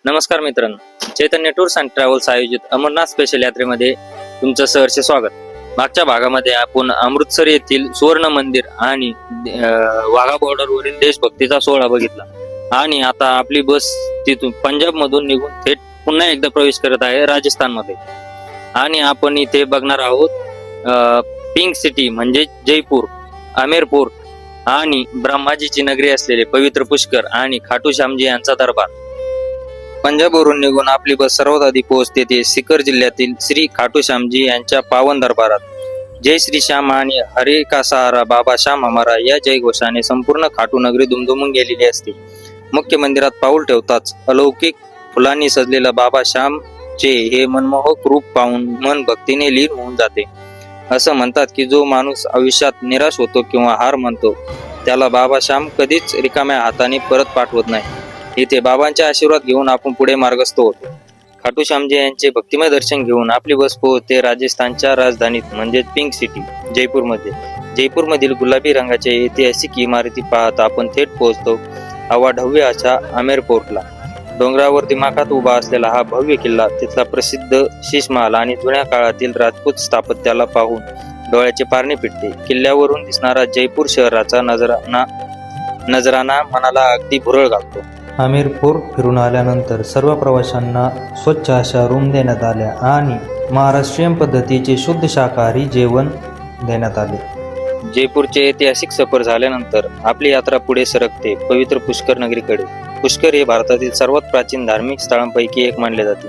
नमस्कार मित्रांनो, चैतन्य tours and travels आयोजित अमरनाथ स्पेशल यात्रेमध्ये तुमचं सहर्ष स्वागत. मागच्या भागामध्ये आपण अमृतसर येथील सुवर्ण मंदिर आणि वाघा बॉर्डरवरील देशभक्तीचा सोहळा बघितला आणि आता आपली बस तिथून पंजाब मधून निघून थेट पुन्हा एकदा प्रवेश करत आहे राजस्थान मध्ये. आणि आपण इथे बघणार आहोत पिंक सिटी म्हणजे जयपूर, अमेरपूर आणि ब्रह्माजीची नगरी असलेले पवित्र पुष्कर आणि खाटू श्यामजी यांचा दरबार. पंजाबवरून निघून आपली बस सर्वात आधी पोहोचते ते सिकर जिल्ह्यातील श्री खाटू श्यामजी यांच्या पावन दरबारात. जय श्री श्याम आणि हरे का सहारा बाबा श्याम हमारा या जयघोषाने संपूर्ण खाटू नगरी दुमदुमून गेलेली असते. मुख्य मंदिरात पाऊल ठेवताच अलौकिक फुलांनी सजलेलं बाबा श्यामचे हे मनमोहक रूप पाहून मन भक्तीने लीन होऊन जाते. असं म्हणतात की जो माणूस आयुष्यात निराश होतो किंवा हार मानतो त्याला बाबा श्याम कधीच रिकाम्या हाताने परत पाठवत नाही. इथे बाबांचे आशीर्वाद घेऊन आपण पुढे मार्गस्थ होतो. खाटू श्यामजी यांचे भक्तिमय दर्शन घेऊन आपली बस पोहोचते राजस्थानच्या राजधानीत म्हणजे पिंक सिटी जयपूरमध्ये. जयपूरमधील गुलाबी रंगाच्या ऐतिहासिक इमारती पाहत आपण थेट पोहोचतो अवाढव्य अशा आमेर फोर्टला. डोंगरावर दिमाखात उभा असलेला हा भव्य किल्ला, तिथला प्रसिद्ध शीशमहाल आणि जुन्या काळातील राजपूत स्थापत्याला पाहून डोळ्याचे पारणे फिटते. किल्ल्यावरून दिसणारा जयपूर शहराचा नजराना मनाला अगदी भुरळ घालतो. आमेरपूर फिरून आल्यानंतर सर्व प्रवाशांना स्वच्छ अशा रूम देण्यात आल्या आणि महाराष्ट्रीयन पद्धतीचे शुद्ध शाकाहारी जेवण देण्यात आले. जयपूरचे ऐतिहासिक सफर झाल्यानंतर आपली यात्रा पुढे सरकते पवित्र पुष्कर नगरीकडे. पुष्कर हे भारतातील सर्वात प्राचीन धार्मिक स्थळांपैकी एक मानले जाते.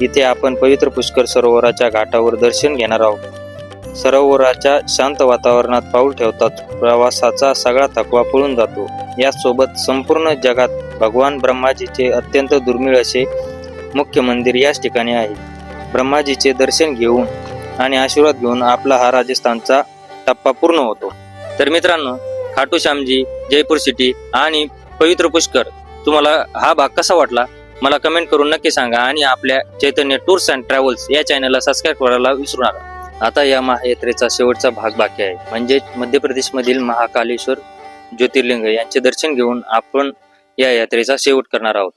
इथे आपण पवित्र पुष्कर सरोवराच्या घाटावर दर्शन घेणार आहोत. सरोवराच्या शांत वातावरणात पाऊल ठेवताच प्रवासाचा सगळा थकवा पळून जातो. याचसोबत संपूर्ण जगात भगवान ब्रह्माजीचे अत्यंत दुर्मिळ असे मुख्य मंदिर याच ठिकाणी आहे. ब्रह्माजीचे दर्शन घेऊन आणि आशीर्वाद घेऊन आपला हा राजस्थानचा टप्पा पूर्ण होतो. तर मित्रांनो, खाटू श्यामजी, जयपूर सिटी आणि पवित्र पुष्कर, तुम्हाला हा भाग कसा वाटला मला कमेंट करून नक्की सांगा आणि आपल्या चैतन्य टूर्स अँड ट्रॅव्हल्स या चॅनलला सबस्क्राईब करायला विसरू नका. आता या महायात्रेचा शेवटचा भाग बाकी आहे, म्हणजे मध्य प्रदेशमधील महाकालेश्वर ज्योतिर्लिंग यांचे दर्शन घेऊन आपण या यात्रेचा शेवट करणार आहोत.